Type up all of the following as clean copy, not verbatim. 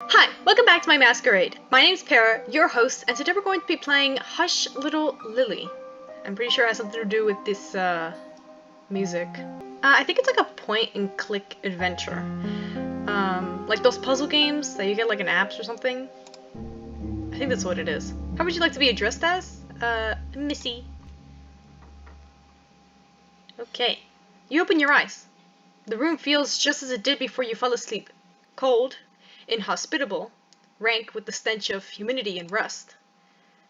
Hi, welcome back to my Masquerade. My name's Para, your host, and today we're going to be playing Hush Little Lily. I'm pretty sure it has something to do with this, music. I think it's like a point-and-click adventure. Like those puzzle games that you get like in apps or something. I think that's what it is. How would you like to be addressed as? Missy. Okay. You open your eyes. The room feels just as it did before you fell asleep. Cold, inhospitable, rank with the stench of humidity and rust.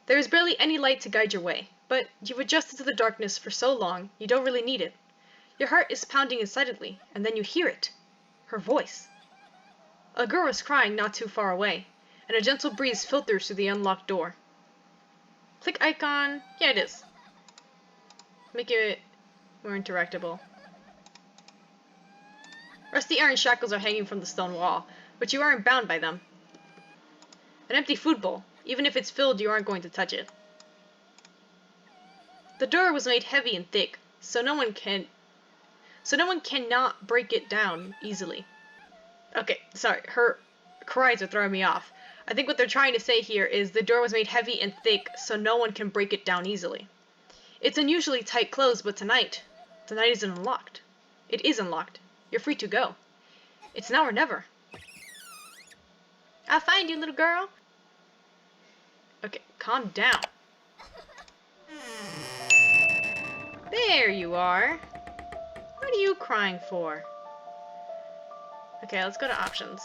There is barely any light to guide your way, but you've adjusted to the darkness for so long you don't really need it. Your heart is pounding excitedly, and then you hear it. Her voice. A girl is crying not too far away, and a gentle breeze filters through the unlocked door. Click icon. Yeah, it is. Make it more interactable. Rusty iron shackles are hanging from the stone wall, but you aren't bound by them. An empty food bowl. Even if it's filled, you aren't going to touch it. The door was made heavy and thick, so no one cannot break it down easily. Okay, sorry, her cries are throwing me off. I think what they're trying to say here is the door was made heavy and thick, so no one can break it down easily. It's unusually tight closed, but tonight is unlocked. It is unlocked. You're free to go. It's now or never. I'll find you, little girl. Okay, calm down. There you are. What are you crying for? Okay, let's go to options.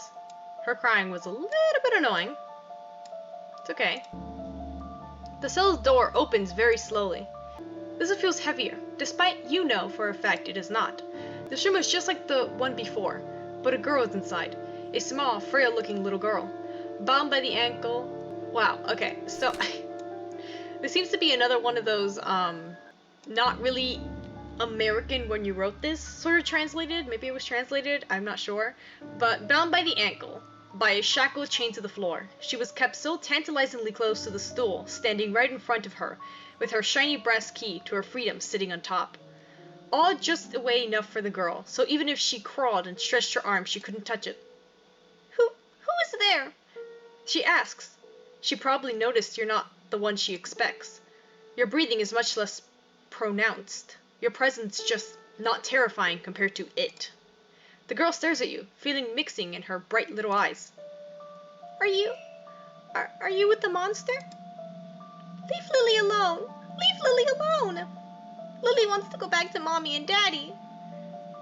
Her crying was a little bit annoying. It's okay. The cell's door opens very slowly. This one feels heavier, despite you know for a fact it is not. This room is just like the one before, but a girl is inside. A small, frail-looking little girl. Bound by the ankle. Wow, okay, so this seems to be another one of those, not really American when you wrote this, sort of translated. Maybe it was translated, I'm not sure. But bound by the ankle, by a shackle chained to the floor. She was kept so tantalizingly close to the stool, standing right in front of her, with her shiny brass key to her freedom sitting on top. All just away enough for the girl, so even if she crawled and stretched her arms, she couldn't touch it. Who is there? She asks. She probably noticed you're not the one she expects. Your breathing is much less pronounced. Your presence just not terrifying compared to it. The girl stares at you, feeling mixing in her bright little eyes. Are you with the monster? Leave Lily alone! Leave Lily alone! Lily wants to go back to Mommy and Daddy.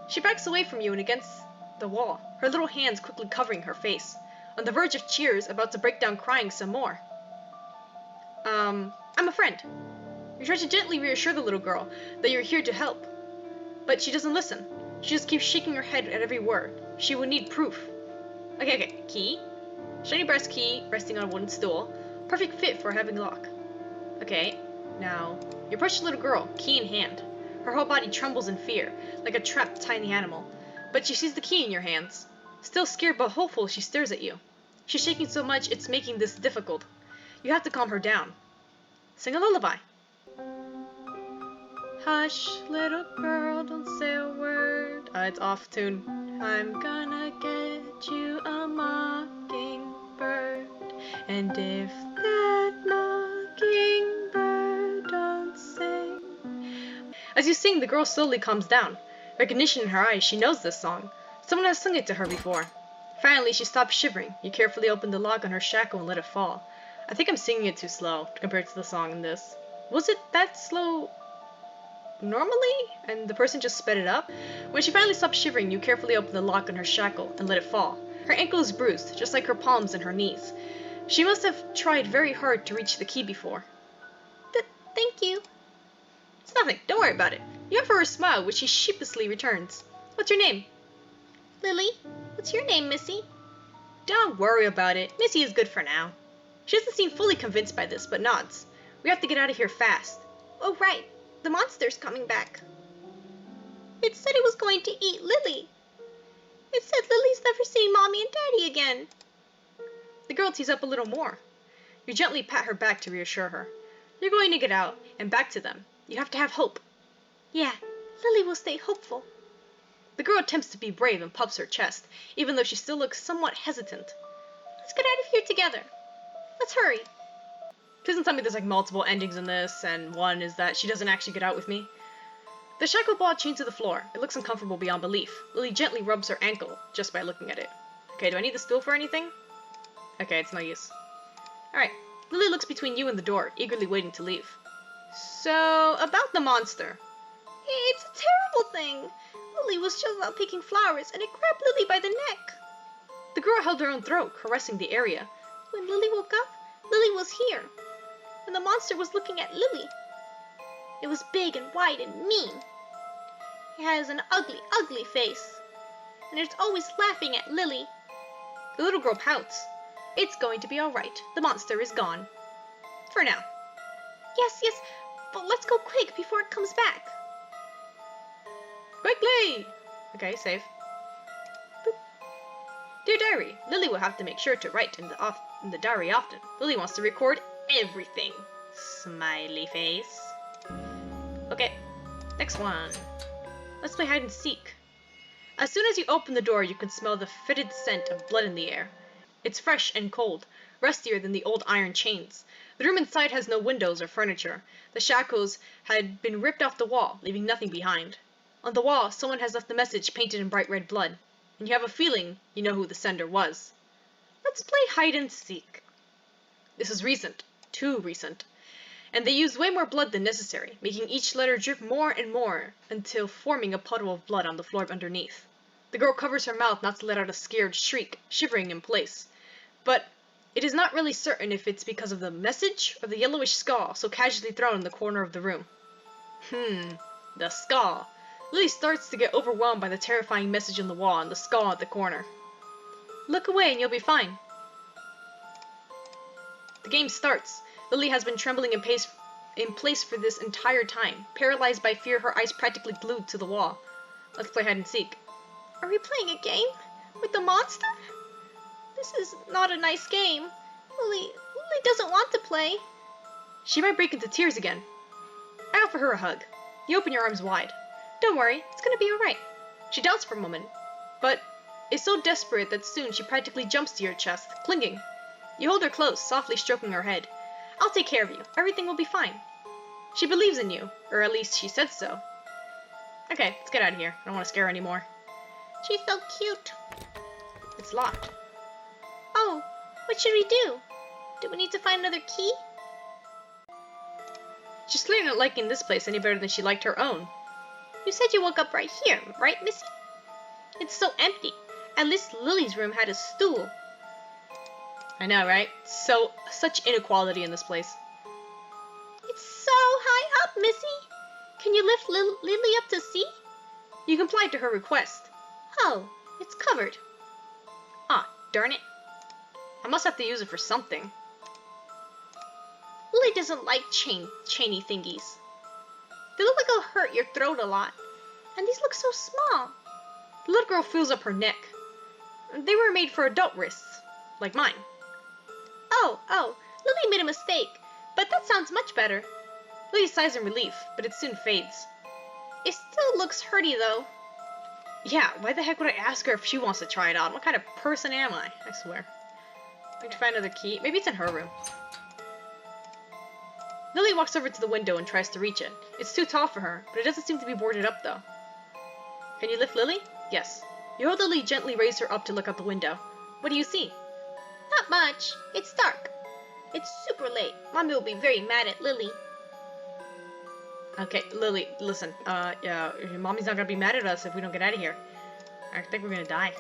She backs away from you and against the wall, her little hands quickly covering her face, on the verge of tears, about to break down crying some more. I'm a friend. You try to gently reassure the little girl that you're here to help. But she doesn't listen. She just keeps shaking her head at every word. She would need proof. Okay. Key. Shiny brass key resting on a wooden stool. Perfect fit for a heavy lock. Okay, now, you approach the little girl, key in hand. Her whole body trembles in fear, like a trapped tiny animal. But she sees the key in your hands. Still scared but hopeful, she stares at you. She's shaking so much it's making this difficult. You have to calm her down. Sing a lullaby. Hush, little girl, don't say a word. It's off tune. I'm gonna get you a mockingbird. And if that mockingbird don't sing. As you sing, the girl slowly calms down. Recognition in her eyes, she knows this song. Someone has sung it to her before. Finally, she stops shivering. You carefully open the lock on her shackle and let it fall. I think I'm singing it too slow compared to the song in this. Was it that slow normally? And the person just sped it up? When she finally stops shivering, you carefully open the lock on her shackle and let it fall. Her ankle is bruised, just like her palms and her knees. She must have tried very hard to reach the key before. Thank you. It's nothing, don't worry about it. You offer her a smile, which she sheepishly returns. What's your name? Lily. What's your name, Missy? Don't worry about it. Missy is good for now. She doesn't seem fully convinced by this, but nods. We have to get out of here fast. Oh, right. The monster's coming back. It said it was going to eat Lily. It said Lily's never seen Mommy and Daddy again. The girl teases up a little more. You gently pat her back to reassure her. You're going to get out and back to them. You have to have hope. Yeah, Lily will stay hopeful. The girl attempts to be brave and puffs her chest, even though she still looks somewhat hesitant. Let's it together. Let's hurry. Please don't tell me there's like multiple endings in this, and one is that she doesn't actually get out with me. The shackled ball chained to the floor. It looks uncomfortable beyond belief. Lily gently rubs her ankle just by looking at it. Okay, do I need the stool for anything? Okay, it's no use. Alright, Lily looks between you and the door, eagerly waiting to leave. So, about the monster. It's a terrible thing. Lily was just out picking flowers, and it grabbed Lily by the neck. The girl held her own throat, caressing the area. When Lily woke up, Lily was here. And the monster was looking at Lily. It was big and white and mean. It has an ugly, ugly face. And it's always laughing at Lily. The little girl pouts. It's going to be alright. The monster is gone. For now. Yes, but let's go quick before it comes back. Quickly! Okay, save. Boop. Dear Diary, Lily will have to make sure to write in the diary often. Lily wants to record everything. Smiley face. Okay, next one. Let's play hide and seek. As soon as you open the door, you can smell the fetid scent of blood in the air. It's fresh and cold, rustier than the old iron chains. The room inside has no windows or furniture. The shackles had been ripped off the wall, leaving nothing behind. On the wall, someone has left a message painted in bright red blood, and you have a feeling you know who the sender was. Let's play hide and seek. This is recent, too recent, and they used way more blood than necessary, making each letter drip more and more until forming a puddle of blood on the floor underneath. The girl covers her mouth not to let out a scared shriek, shivering in place. But it is not really certain if it's because of the message or the yellowish skull so casually thrown in the corner of the room. The skull. Lily starts to get overwhelmed by the terrifying message on the wall and the skull at the corner. Look away and you'll be fine. The game starts. Lily has been trembling in place for this entire time, paralyzed by fear, her eyes practically glued to the wall. Let's play hide and seek. Are we playing a game? With the monster? This is not a nice game. Lily doesn't want to play. She might break into tears again. I offer her a hug. You open your arms wide. Don't worry, it's gonna be alright. She doubts for a moment, but is so desperate that soon she practically jumps to your chest, clinging. You hold her close, softly stroking her head. I'll take care of you. Everything will be fine. She believes in you, or at least she said so. Okay, let's get out of here. I don't want to scare her anymore. She's so cute. It's locked. Oh, what should we do? Do we need to find another key? She's clearly not liking this place any better than she liked her own. You said you woke up right here, right, Missy? It's so empty. At least Lily's room had a stool. I know, right? Such inequality in this place. It's so high up, Missy. Can you lift Lily up to see? You complied to her request. Oh, it's covered. Ah, darn it. I must have to use it for something. Lily doesn't like chainy thingies. They look like they'll hurt your throat a lot. And these look so small. The little girl feels up her neck. They were made for adult wrists, like mine. Oh, Lily made a mistake, but that sounds much better. Lily sighs in relief, but it soon fades. It still looks hurty, though. Yeah, why the heck would I ask her if she wants to try it on? What kind of person am I swear. I need to find another key. Maybe it's in her room. Lily walks over to the window and tries to reach it. It's too tall for her, but it doesn't seem to be boarded up, though. Can you lift Lily? Yes. You hold Lily, gently raise her up to look out the window. What do you see? Not much. It's dark. It's super late. Mommy will be very mad at Lily. Okay, Lily, listen. Yeah, Mommy's not gonna be mad at us if we don't get out of here. I think we're gonna die.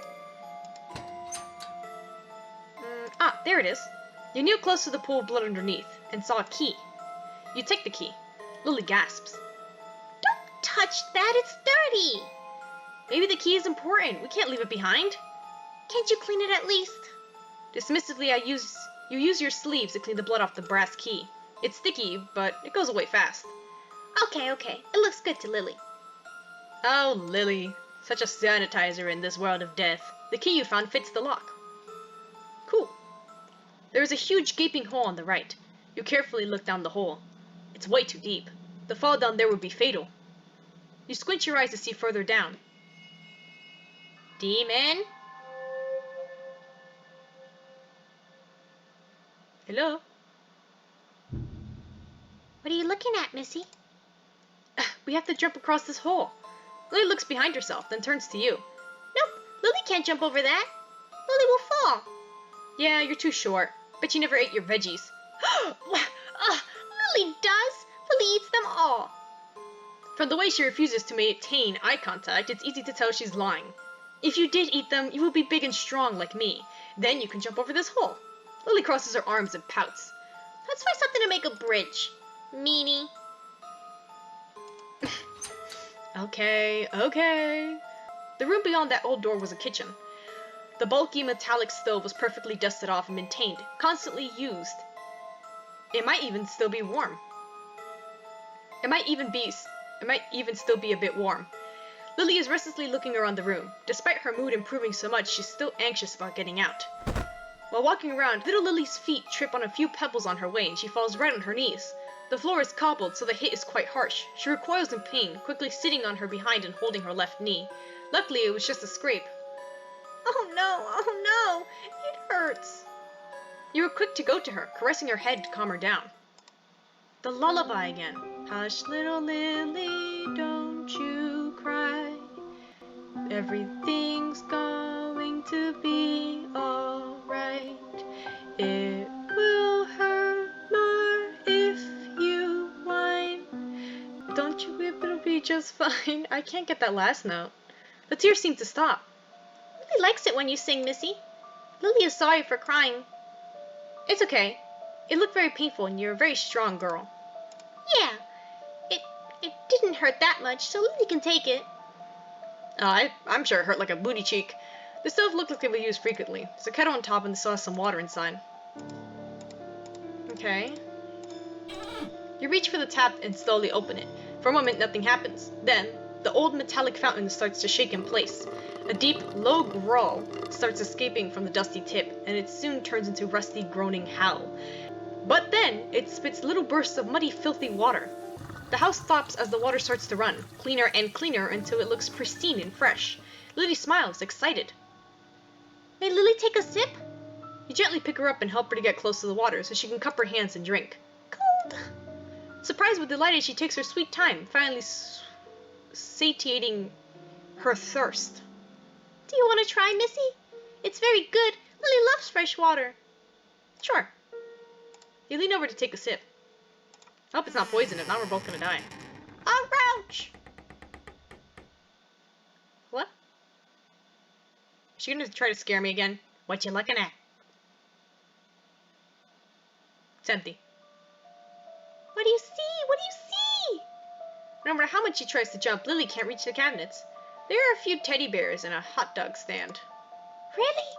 There it is. You kneeled close to the pool of blood underneath and saw a key. You take the key. Lily gasps. Don't touch that, it's dirty! Maybe the key is important. We can't leave it behind. Can't you clean it at least? Dismissively, you use your sleeves to clean the blood off the brass key. It's sticky, but it goes away fast. Okay. It looks good to Lily. Oh, Lily. Such a sanitizer in this world of death. The key you found fits the lock. Cool. There is a huge gaping hole on the right. You carefully look down the hole. It's way too deep. The fall down there would be fatal. You squint your eyes to see further down. Demon? Hello? What are you looking at, Missy? We have to jump across this hole. Lily looks behind herself, then turns to you. Nope, Lily can't jump over that. Lily will fall. Yeah, you're too short. Bet you never ate your veggies. Lily does. Lily eats them all. From the way she refuses to maintain eye contact, it's easy to tell she's lying. If you did eat them, you will be big and strong like me. Then you can jump over this hole. Lily crosses her arms and pouts. Let's find something to make a bridge. Meanie. Okay. The room beyond that old door was a kitchen. The bulky metallic stove was perfectly dusted off and maintained, constantly used. It might even still be warm. It might even still be a bit warm. Lily is restlessly looking around the room. Despite her mood improving so much, she's still anxious about getting out. While walking around, little Lily's feet trip on a few pebbles on her way and she falls right on her knees. The floor is cobbled, so the hit is quite harsh. She recoils in pain, quickly sitting on her behind and holding her left knee. Luckily, it was just a scrape. Oh no, it hurts. You were quick to go to her, caressing her head to calm her down. The lullaby again. Hush, little Lily, don't you cry. Everything's going to be alright. It will hurt more if you whine. Don't you, it'll be just fine. I can't get that last note. The tears seem to stop. Lily likes it when you sing, Missy. Lily is sorry for crying. It's okay. It looked very painful and you're a very strong girl. Yeah, it didn't hurt that much, so Lily can take it. I'm sure it hurt like a booty cheek. The stove looked like it was used frequently. There's a kettle on top and still has some water inside. Okay. You reach for the tap and slowly open it. For a moment, nothing happens. Then, the old metallic fountain starts to shake in place. A deep, low growl starts escaping from the dusty tip, and it soon turns into rusty, groaning howl. But then, it spits little bursts of muddy, filthy water. The house stops as the water starts to run, cleaner and cleaner until it looks pristine and fresh. Lily smiles, excited. May Lily take a sip? You gently pick her up and help her to get close to the water so she can cup her hands and drink. Cold. Surprised but delighted, she takes her sweet time, finally satiating her thirst. Do you want to try, Missy? It's very good. Lily loves fresh water. Sure. You lean over to take a sip. I hope it's not poison, if not we're both gonna die. Ouch! What? Is she gonna try to scare me again? What you looking at? It's empty. What do you see? What do you see? No matter how much she tries to jump, Lily can't reach the cabinets. There are a few teddy bears and a hot dog stand. Really?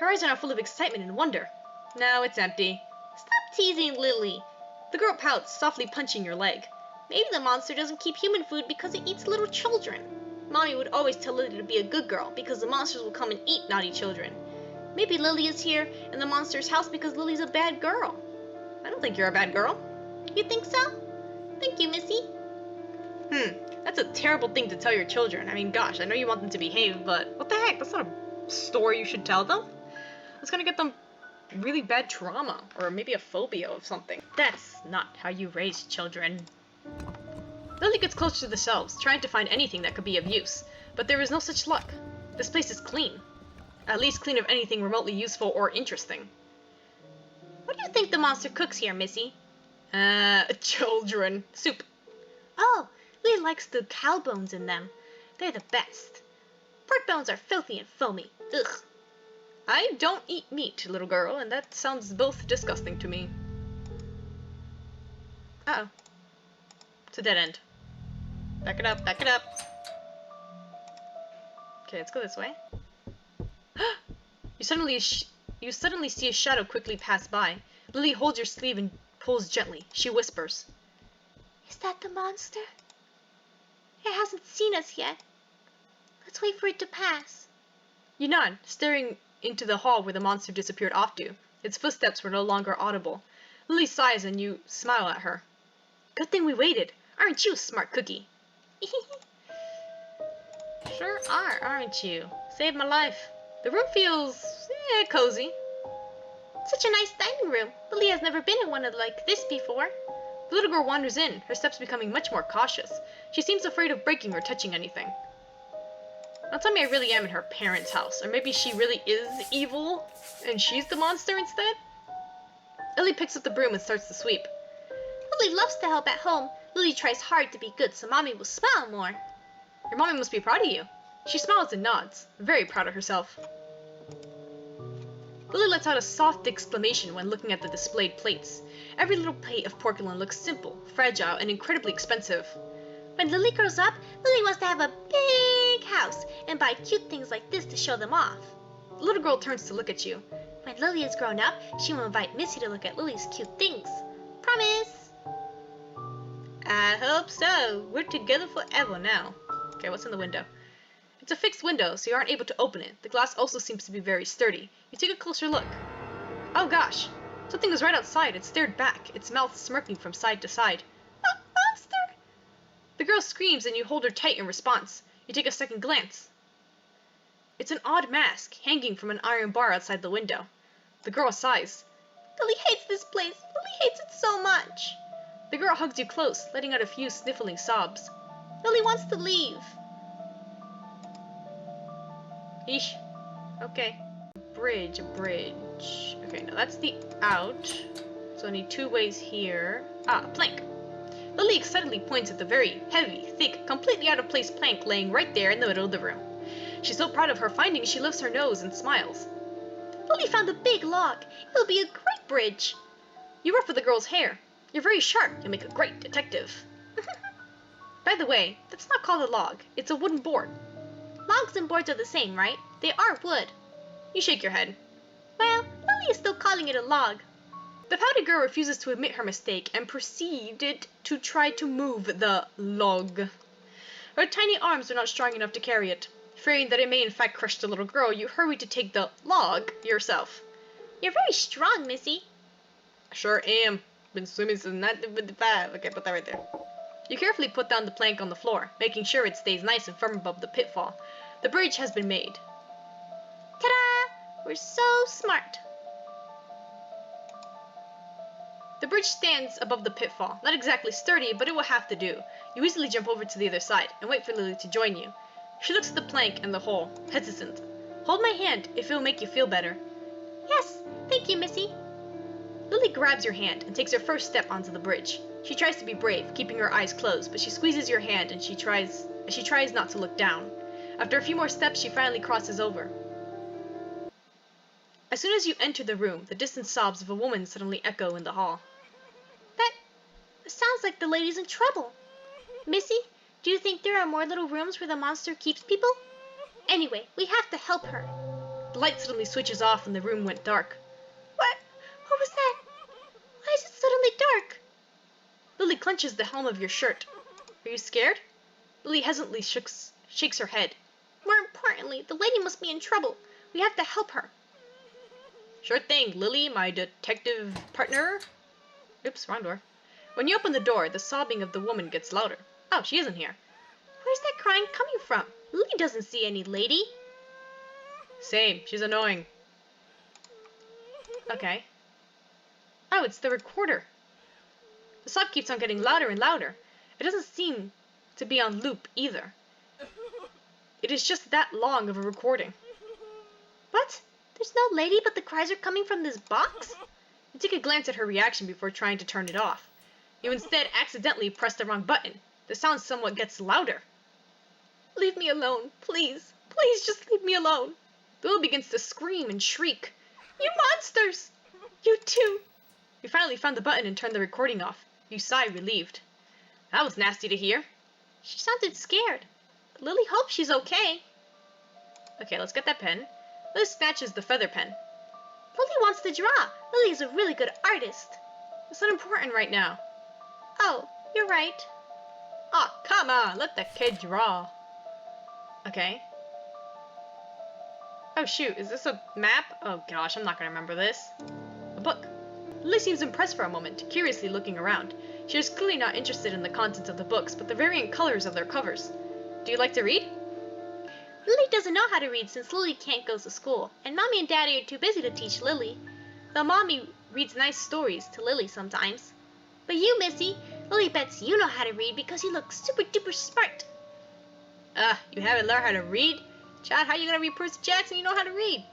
Her eyes are now full of excitement and wonder. No, it's empty. Stop teasing Lily. The girl pouts, softly punching your leg. Maybe the monster doesn't keep human food because it eats little children. Mommy would always tell Lily to be a good girl because the monsters will come and eat naughty children. Maybe Lily is here in the monster's house because Lily's a bad girl. I don't think you're a bad girl. You think so? Thank you, Missy. That's a terrible thing to tell your children. I mean, gosh, I know you want them to behave, but what the heck? That's not a story you should tell them. It's gonna get them really bad trauma, or maybe a phobia of something. That's not how you raise children. Lily gets closer to the shelves, trying to find anything that could be of use, but there is no such luck. This place is clean. At least clean of anything remotely useful or interesting. What do you think the monster cooks here, Missy? Children. Soup. Oh, Lily likes the cow bones in them. They're the best. Pork bones are filthy and foamy. Ugh. I don't eat meat, little girl, and that sounds both disgusting to me. Uh-oh. It's a dead end. Back it up, back it up. Okay, let's go this way. You suddenly see a shadow quickly pass by. Lily holds your sleeve and pulls gently. She whispers. Is that the monster? It hasn't seen us yet. Let's wait for it to pass. You nod, staring into the hall where the monster disappeared off to. Its footsteps were no longer audible. Lily sighs and you smile at her. Good thing we waited. Aren't you a smart cookie? Sure are, aren't you? Saved my life. The room feels, cozy. Such a nice dining room. Lily has never been in one like this before. The little girl wanders in, her steps becoming much more cautious. She seems afraid of breaking or touching anything. Now tell me I really am in her parents' house, or maybe she really is evil, and she's the monster instead? Lily picks up the broom and starts to sweep. Lily loves to help at home. Lily tries hard to be good so Mommy will smile more. Your mommy must be proud of you. She smiles and nods, very proud of herself. Lily lets out a soft exclamation when looking at the displayed plates. Every little plate of porcelain looks simple, fragile, and incredibly expensive. When Lily grows up, Lily wants to have a big house and buy cute things like this to show them off. The little girl turns to look at you. When Lily is grown up, she will invite Missy to look at Lily's cute things. Promise! I hope so. We're together forever now. Okay, what's in the window? It's a fixed window, so you aren't able to open it. The glass also seems to be very sturdy. You take a closer look. Oh gosh! Something was right outside. It stared back, its mouth smirking from side to side. A monster! The girl screams and you hold her tight in response. You take a second glance. It's an odd mask, hanging from an iron bar outside the window. The girl sighs. Lily hates this place. Lily hates it so much. The girl hugs you close, letting out a few sniffling sobs. Lily wants to leave. Eesh. Okay. Bridge. Okay, now that's the out. So I need 2 ways here. Ah, a plank. Lily excitedly points at the very heavy, thick, completely out of place plank laying right there in the middle of the room. She's so proud of her finding she lifts her nose and smiles. Lily found a big log. It'll be a great bridge. You ruffle the girl's hair. You're very sharp. You'll make a great detective. By the way, that's not called a log. It's a wooden board. Logs and boards are the same, right? They are wood. You shake your head. Well, Lily is still calling it a log. The pouty girl refuses to admit her mistake and proceeded to try to move the log. Her tiny arms are not strong enough to carry it. Fearing that it may in fact crush the little girl, you hurry to take the log yourself. You're very strong, Missy. I sure am. Been swimming since 1955. Okay, put that right there. You carefully put down the plank on the floor, making sure it stays nice and firm above the pitfall. The bridge has been made. Ta-da! We're so smart. The bridge stands above the pitfall. Not exactly sturdy, but it will have to do. You easily jump over to the other side and wait for Lily to join you. She looks at the plank and the hole, hesitant. Hold my hand if it will make you feel better. Yes, thank you, Missy. Lily grabs your hand and takes her first step onto the bridge. She tries to be brave, keeping her eyes closed, but she squeezes your hand and she tries not to look down. After a few more steps, she finally crosses over. As soon as you enter the room, the distant sobs of a woman suddenly echo in the hall. That sounds like the lady's in trouble. Missy, do you think there are more little rooms where the monster keeps people? Anyway, we have to help her. The light suddenly switches off and the room went dark. What was that? Why is it suddenly dark? Lily clenches the hem of your shirt. Are you scared? Lily hesitantly shakes her head. More importantly, the lady must be in trouble. We have to help her. Sure thing, Lily, my detective partner. Oops, wrong door. When you open the door, the sobbing of the woman gets louder. Oh, she isn't here. Where's that crying coming from? Lily doesn't see any lady. Same, she's annoying. Okay. Oh, it's the recorder. The sob keeps on getting louder and louder. It doesn't seem to be on loop either. It is just that long of a recording. What? There's no lady, but the cries are coming from this box? You take a glance at her reaction before trying to turn it off. You instead accidentally press the wrong button. The sound somewhat gets louder. Leave me alone, please. Please just leave me alone. The woman begins to scream and shriek. You monsters! You too! You finally found the button and turned the recording off. You sigh relieved. That was nasty to hear. She sounded scared. Lily hopes she's okay. Okay, let's get that pen. Lily snatches the feather pen. Lily wants to draw. Lily is a really good artist. It's not important right now. Oh, you're right. Oh, come on, let the kid draw. Okay. Oh shoot, is this a map? Oh gosh, I'm not gonna remember this. A book. Lily seems impressed for a moment, curiously looking around. She is clearly not interested in the contents of the books, but the varying colors of their covers. Do you like to read? Lily doesn't know how to read since Lily can't go to school, and Mommy and Daddy are too busy to teach Lily. Though Mommy reads nice stories to Lily sometimes. But you, Missy, Lily bets you know how to read because you look super duper smart. You haven't learned how to read? Chad, how you gonna read Percy Jackson? You know how to read.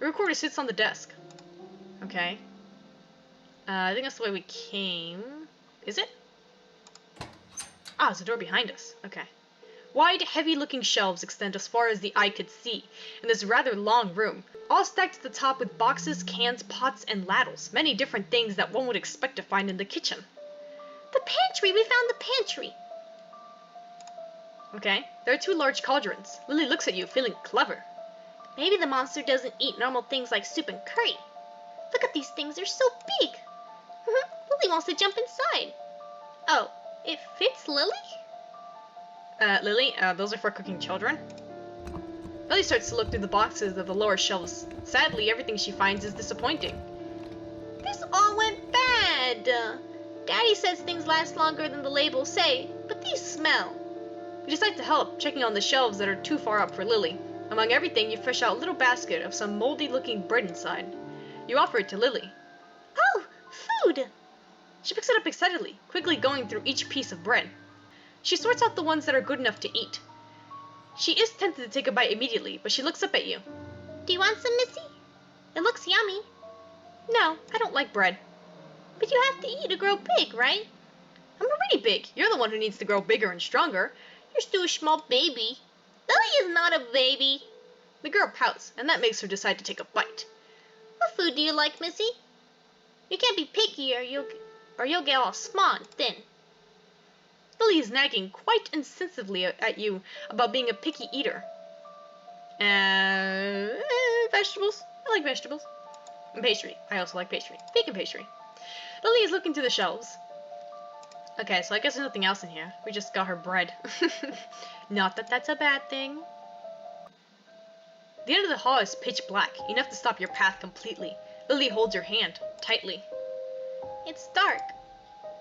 The recorder sits on the desk. Okay. I think that's the way we came. Is it? Ah, it's a door behind us. Okay. Wide, heavy-looking shelves extend as far as the eye could see in this rather long room, all stacked at the top with boxes, cans, pots, and ladles, many different things that one would expect to find in the kitchen. The pantry! We found the pantry! Okay. There are 2 large cauldrons. Lily looks at you, feeling clever. Maybe the monster doesn't eat normal things like soup and curry. Look at these things, they're so big! Lily wants to jump inside. Oh, it fits Lily? Lily, those are for cooking children. Lily starts to look through the boxes of the lower shelves. Sadly, everything she finds is disappointing. This all went bad. Daddy says things last longer than the labels say, but these smell. You decide to help, checking on the shelves that are too far up for Lily. Among everything, you fish out a little basket of some moldy-looking bread inside. You offer it to Lily. Oh, food! She picks it up excitedly, quickly going through each piece of bread. She sorts out the ones that are good enough to eat. She is tempted to take a bite immediately, but she looks up at you. Do you want some, Missy? It looks yummy. No, I don't like bread. But you have to eat to grow big, right? I'm already big. You're the one who needs to grow bigger and stronger. You're still a small baby. Lily is not a baby. The girl pouts, and that makes her decide to take a bite. What food do you like, Missy? You can't be picky or you'll get all small and thin. Lily is nagging quite insensibly at you about being a picky eater. Vegetables. I like vegetables. And pastry. I also like pastry. Vegan pastry. Lily is looking through the shelves. Okay, so I guess there's nothing else in here. We just got her bread. Not that that's a bad thing. The end of the hall is pitch black, enough to stop your path completely. Lily holds your hand, tightly. It's dark.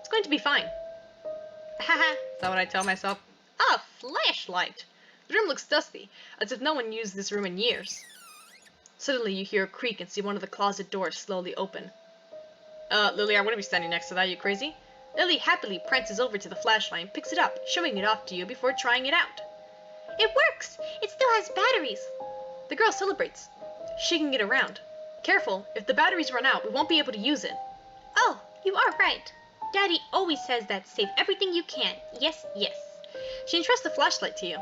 It's going to be fine. Haha, is that what I tell myself? Ah, flashlight! The room looks dusty, as if no one used this room in years. Suddenly you hear a creak and see one of the closet doors slowly open. Lily, I wouldn't be standing next to that, you crazy? Lily happily prances over to the flashlight and picks it up, showing it off to you before trying it out. It works! It still has batteries! The girl celebrates, shaking it around. Careful, if the batteries run out, we won't be able to use it. Oh, you are right. Daddy always says that save everything you can. Yes, yes. She entrusts the flashlight to you.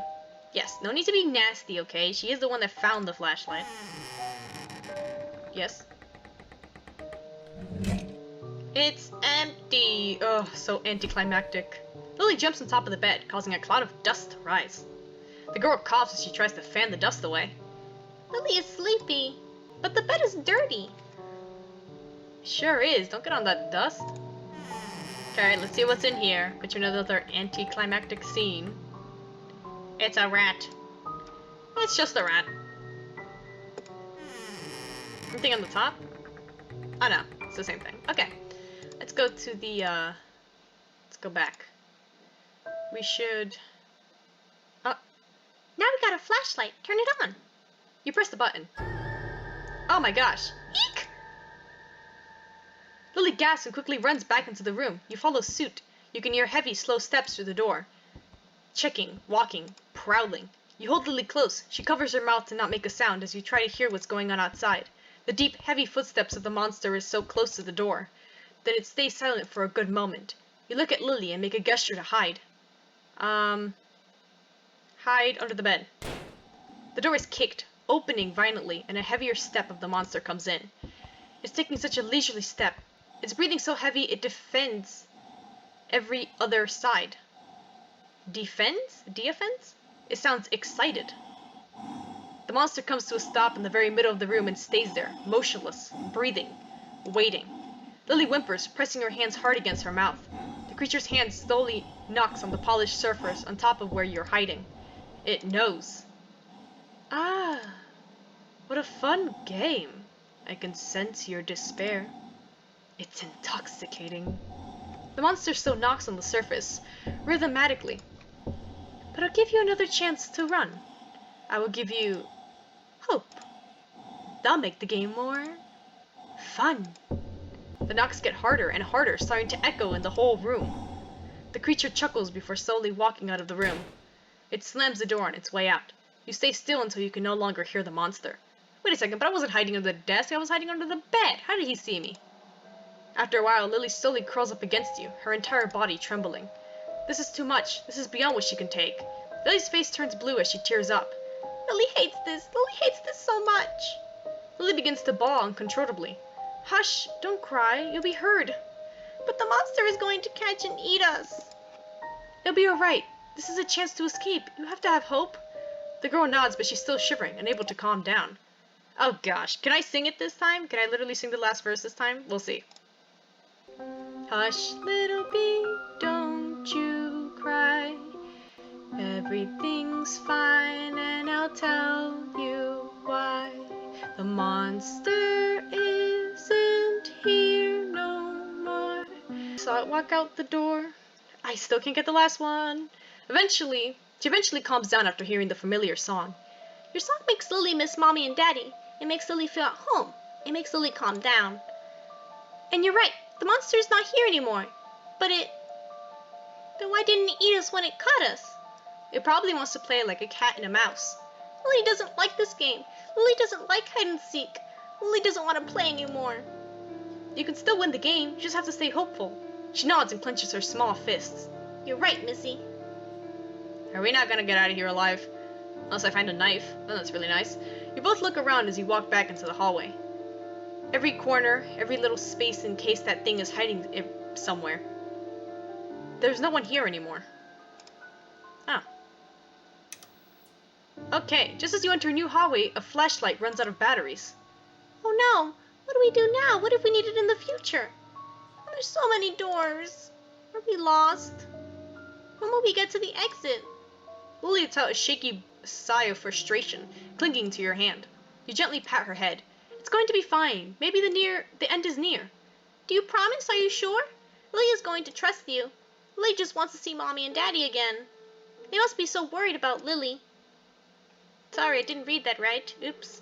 Yes, no need to be nasty, okay? She is the one that found the flashlight. Yes? It's empty! Ugh, so anticlimactic. Lily jumps on top of the bed, causing a cloud of dust to rise. The girl coughs as she tries to fan the dust away. Lily is sleepy, but the bed is dirty. Sure is. Don't get on that dust. Okay, let's see what's in here. Put you in another anticlimactic scene. It's a rat. It's just a rat. Anything on the top? Oh no, it's the same thing. Okay, let's go to the, let's go back. We should... Now we got a flashlight. Turn it on. You press the button. Oh my gosh. Eek! Lily gasps and quickly runs back into the room. You follow suit. You can hear heavy, slow steps through the door. Checking, walking, prowling. You hold Lily close. She covers her mouth to not make a sound as you try to hear what's going on outside. The deep, heavy footsteps of the monster is so close to the door. Then it stays silent for a good moment. You look at Lily and make a gesture to hide. Hide under the bed. The door is kicked, opening violently, and a heavier step of the monster comes in. It's taking such a leisurely step. It's breathing so heavy it defends every other side. Defends? De-offends? It sounds excited. The monster comes to a stop in the very middle of the room and stays there, motionless, breathing, waiting. Lily whimpers, pressing her hands hard against her mouth. The creature's hand slowly knocks on the polished surface on top of where you're hiding. It knows. Ah, what a fun game. I can sense your despair. It's intoxicating. The monster still knocks on the surface, rhythmatically. But I'll give you another chance to run. I will give you hope. That'll make the game more Fun! The knocks get harder and harder, starting to echo in the whole room. The creature chuckles before slowly walking out of the room. It slams the door on its way out. You stay still until you can no longer hear the monster. Wait a second, but I wasn't hiding under the desk, I was hiding under the bed. How did he see me? After a while, Lily slowly curls up against you, her entire body trembling. This is too much. This is beyond what she can take. Lily's face turns blue as she tears up. Lily hates this. Lily hates this so much. Lily begins to bawl uncontrollably. Hush, don't cry, you'll be heard. But the monster is going to catch and eat us. It'll be alright. This is a chance to escape. You have to have hope. The girl nods, but she's still shivering, unable to calm down. Oh gosh, can I sing it this time? Can I literally sing the last verse this time? We'll see. Hush, little bee, don't you cry. Everything's fine, and I'll tell you why. The monster isn't here no more. Saw it walk out the door. I still can't get the last one. She eventually calms down after hearing the familiar song. Your song makes Lily miss Mommy and Daddy. It makes Lily feel at home. It makes Lily calm down. And you're right, the monster is not here anymore. Then why didn't it eat us when it caught us? It probably wants to play like a cat and a mouse. Lily doesn't like this game. Lily doesn't like hide and seek. Lily doesn't want to play anymore. You can still win the game, you just have to stay hopeful. She nods and clenches her small fists. You're right, Missy. Are we not gonna get out of here alive? Unless I find a knife, then that's really nice. You both look around as you walk back into the hallway. Every corner, every little space in case that thing is hiding somewhere. There's no one here anymore. Oh. Okay, just as you enter a new hallway, a flashlight runs out of batteries. Oh no! What do we do now? What if we need it in the future? There's so many doors. Are we lost? When will we get to the exit? Lily lets out a shaky sigh of frustration, clinging to your hand. You gently pat her head. It's going to be fine. Maybe the end is near. Do you promise? Are you sure? Lily is going to trust you. Lily just wants to see Mommy and Daddy again. They must be so worried about Lily. Sorry, I didn't read that right. Oops.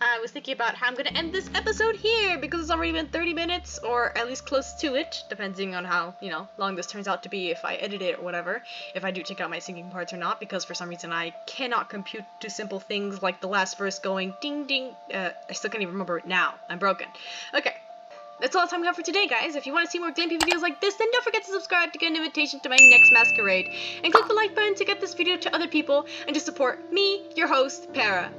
I was thinking about how I'm going to end this episode here because it's already been 30 minutes, or at least close to it, depending on how, long this turns out to be, if I edit it or whatever, if I do take out my singing parts or not, because for some reason I cannot compute to simple things like the last verse going ding ding. I still can't even remember it now. I'm broken. Okay. That's all the time we have for today, guys. If you want to see more gameplay videos like this, then don't forget to subscribe to get an invitation to my next Masquerade. And click the like button to get this video to other people and to support me, your host, Para.